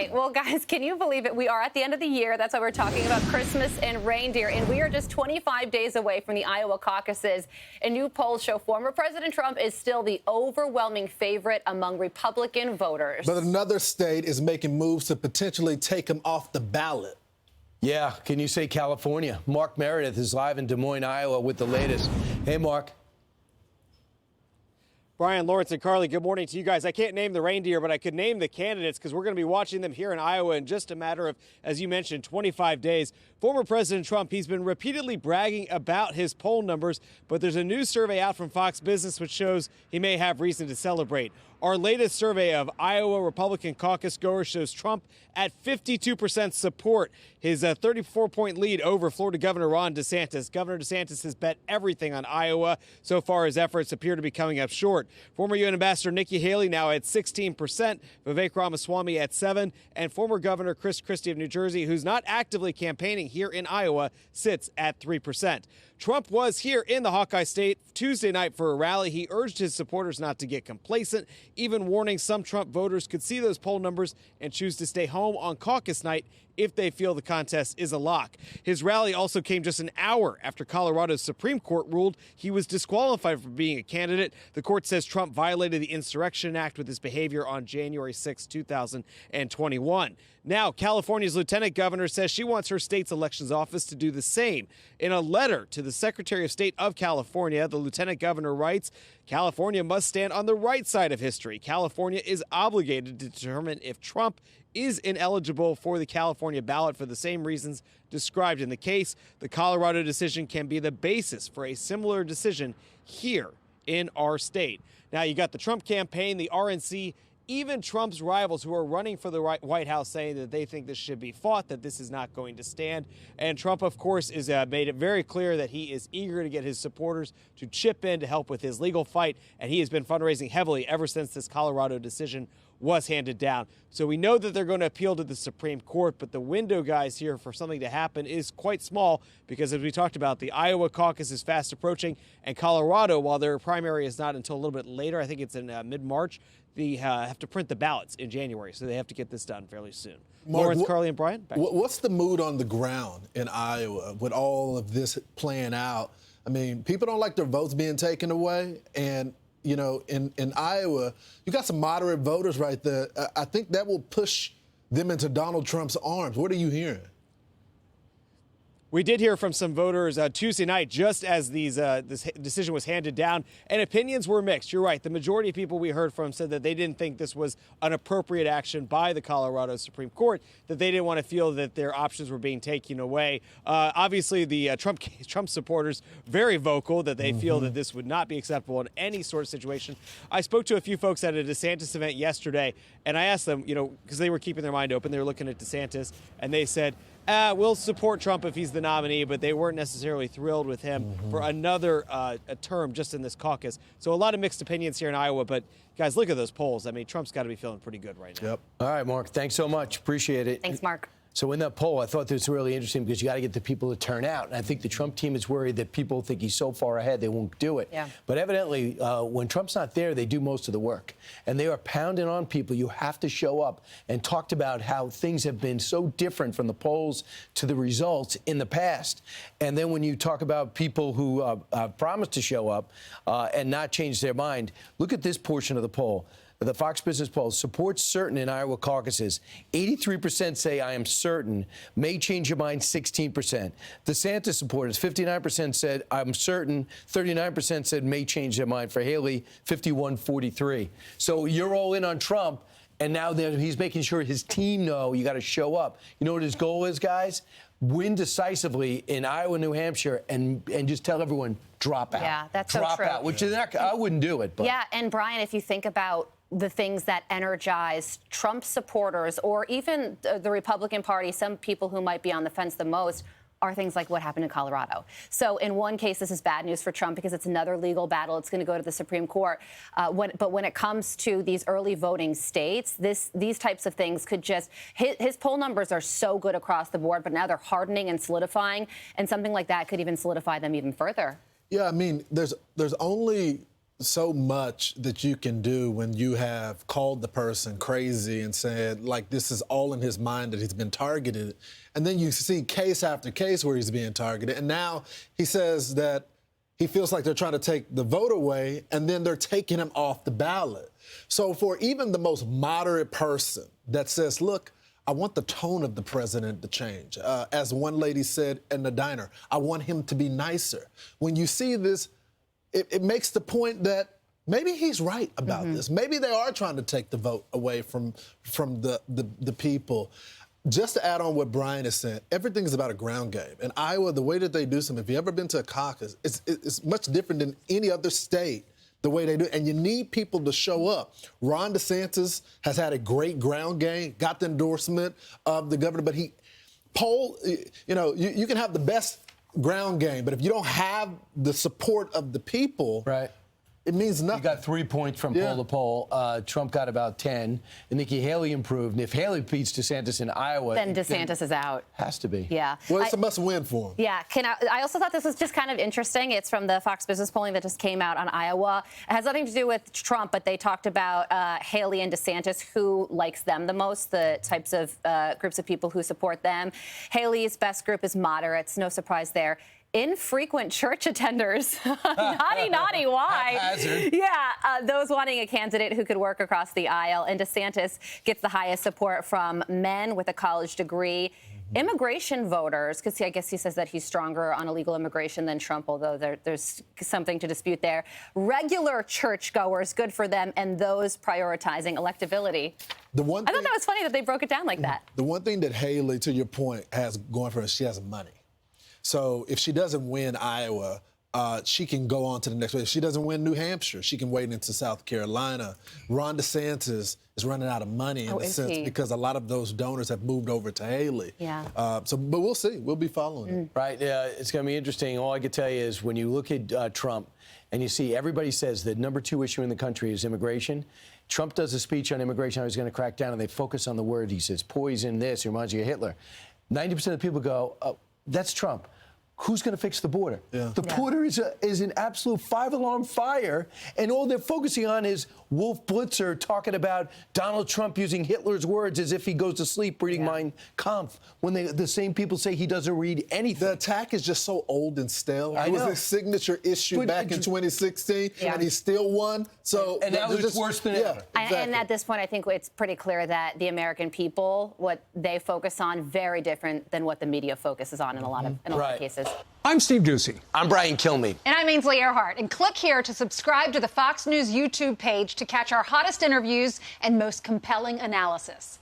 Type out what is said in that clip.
right. Well, guys, can you believe it? We are at the end of the year. That's why we're talking about Christmas and reindeer. And we are just 25 days away from the Iowa caucuses. And new polls show former President Trump is still the overwhelming favorite among Republican voters. But another state is making moves to potentially take him off the ballot. Yeah, can you say California? Mark Meredith is live in Des Moines, Iowa with the latest. Hey, Mark. Brian, Lawrence, and Carly, good morning to you guys. I can't name the reindeer, but I could name the candidates because we're going to be watching them here in Iowa in just a matter of, as you mentioned, 25 days. Former President Trump, he's been repeatedly bragging about his poll numbers, but there's a new survey out from Fox Business which shows he may have reason to celebrate. Our latest survey of Iowa Republican caucus goers shows Trump at 52% support, his 34-point lead over Florida Governor Ron DeSantis. Governor DeSantis has bet everything on Iowa. So far, his efforts appear to be coming up short. Former UN Ambassador Nikki Haley now at 16%, Vivek Ramaswamy at 7%, and former Governor Chris Christie of New Jersey, who's not actively campaigning here in Iowa, sits at 3%. Trump was here in the Hawkeye State Tuesday night for a rally. He urged his supporters not to get complacent, even warning some Trump voters could see those poll numbers and choose to stay home on caucus night if they feel the contest is a lock. His rally also came just an hour after Colorado's Supreme Court ruled he was disqualified from being a candidate. The court says Trump violated the Insurrection Act with his behavior on January 6, 2021. Now, California's lieutenant governor says she wants her state's elections office to do the same. In a letter to the Secretary of State of California, the lieutenant governor writes, California must stand on the right side of history. California is obligated to determine if Trump is ineligible for the California ballot for the same reasons described in the case. The Colorado decision can be the basis for a similar decision here in our state. Now, you got the Trump campaign, the RNC, even Trump's rivals who are running for the White House saying that they think this should be fought, that this is not going to stand. And Trump, of course, has made it very clear that he is eager to get his supporters to chip in to help with his legal fight. And he has been fundraising heavily ever since this Colorado decision was handed down. So we know that they're going to appeal to the Supreme Court, but the window, guys, here for something to happen is quite small because, as we talked about, the Iowa caucus is fast approaching, and Colorado, while their primary is not until a little bit later, I think it's in mid-March, they have to print the ballots in January, so they have to get this done fairly soon. Mark, Lawrence, Carly, and Brian, back to you. What's the mood on the ground in Iowa with all of this playing out? I mean, people don't like their votes being taken away, and you know, in Iowa, you got some moderate voters right there. I think that will push them into Donald Trump's arms. What are you hearing? We did hear from some voters Tuesday night, just as this decision was handed down, and opinions were mixed. You're right. The majority of people we heard from said that they didn't think this was an appropriate action by the Colorado Supreme Court, that they didn't want to feel that their options were being taken away. Obviously, the Trump supporters, very vocal that they feel that this would not be acceptable in any sort of situation. I spoke to a few folks at a DeSantis event yesterday, and I asked them, you know, because they were keeping their mind open. They were looking at DeSantis, and they said, we'll support Trump if he's the nominee, but they weren't necessarily thrilled with him for another a term just in this caucus. So a lot of mixed opinions here in Iowa, but guys, look at those polls. I mean, Trump's got to be feeling pretty good right now. Yep. All right, Mark, thanks so much. Appreciate it. Thanks, Mark. So in that poll, I thought this was really interesting because you got to get the people to turn out. And I think the Trump team is worried that people think he's so far ahead they won't do it. Yeah. But evidently, when Trump's not there, they do most of the work. And they are pounding on people. You have to show up, and talked about how things have been so different from the polls to the results in the past. And then when you talk about people who promised to show up and not change their mind, look at this portion of the poll. The Fox Business poll, supports certain in Iowa caucuses. 83% say I am certain, may change your mind 16%. DeSantis supporters, 59% said I'm certain, 39% said may change their mind. For Haley, 51-43. So you're all in on Trump, and now he's making sure his team know you got to show up. You know what his goal is, guys? Win decisively in Iowa, New Hampshire, and just tell everyone, drop out. Yeah, that's so true. Drop out, which is not, I wouldn't do it. But. Yeah, and Brian, if you think about the things that energize Trump supporters or even the Republican Party, some people who might be on the fence the most, are things like what happened in Colorado. So in one case, this is bad news for Trump because it's another legal battle. It's going to go to the Supreme Court. But when it comes to these early voting states, these types of things could just, his poll numbers are so good across the board, but now they're hardening and solidifying, and something like that could even solidify them even further. Yeah, I mean, there's only so much that you can do when you have called the person crazy and said, like, this is all in his mind that he's been targeted. And then you see case after case where he's being targeted. And now he says that he feels like they're trying to take the vote away, and then they're taking him off the ballot. So for even the most moderate person that says, look, I want the tone of the president to change. As one lady said in the diner, I want him to be nicer. When you see this, it makes the point that maybe he's right about this. Maybe they are trying to take the vote away from the people. Just to add on what Brian is saying, everything is about a ground game. In Iowa, the way that they do something, if you've ever been to a caucus, it's much different than any other state, the way they do it. And you need people to show up. Ron DeSantis has had a great ground game, got the endorsement of the governor, but you can have the best ground game, but if you don't have the support of the people, right, it means nothing. You got 3 points from poll to poll. Trump got about 10. And Nikki Haley improved. And if Haley beats DeSantis in Iowa, then DeSantis is out. Has to be. Yeah. Well, it's a must-win for him. Yeah. I also thought this was just kind of interesting. It's from the Fox Business polling that just came out on Iowa. It has nothing to do with Trump, but they talked about Haley and DeSantis, who likes them the most, the types of groups of people who support them. Haley's best group is moderates. No surprise there. Infrequent church attenders. Naughty, why? Haphazard. Yeah, those wanting a candidate who could work across the aisle. And DeSantis gets the highest support from men with a college degree. Immigration voters, because I guess he says that he's stronger on illegal immigration than Trump, although there's something to dispute there. Regular churchgoers, good for them, and those prioritizing electability. I thought that was funny that they broke it down like that. The one thing that Haley, to your point, has going for her, she has money. So if she doesn't win Iowa, she can go on to the next race. If she doesn't win New Hampshire, she can wait into South Carolina. Ron DeSantis is running out of money in a sense because a lot of those donors have moved over to Haley. Yeah. But we'll see. We'll be following it. Right. It's going to be interesting. All I can tell you is when you look at Trump and you see everybody says the number 2 issue in the country is immigration. Trump does a speech on immigration, how he's going to crack down, and they focus on the word. He says, poison this, reminds you of Hitler. 90% of the people go, that's Trump. Who's going to fix the border? Yeah. The border is an absolute 5-alarm fire, and all they're focusing on is Wolf Blitzer talking about Donald Trump using Hitler's words as if he goes to sleep reading Mein Kampf, when the same people say he doesn't read anything. The attack is just so old and stale. I It was know. a signature issue back in 2016, and he still won. So and now it's worse than ever. Exactly. And at this point, I think it's pretty clear that the American people, what they focus on, very different than what the media focuses on in a lot of cases. I'm Steve Doocy. I'm Brian Kilmeade. And I'm Ainsley Earhart. And click here to subscribe to the Fox News YouTube page to catch our hottest interviews and most compelling analysis.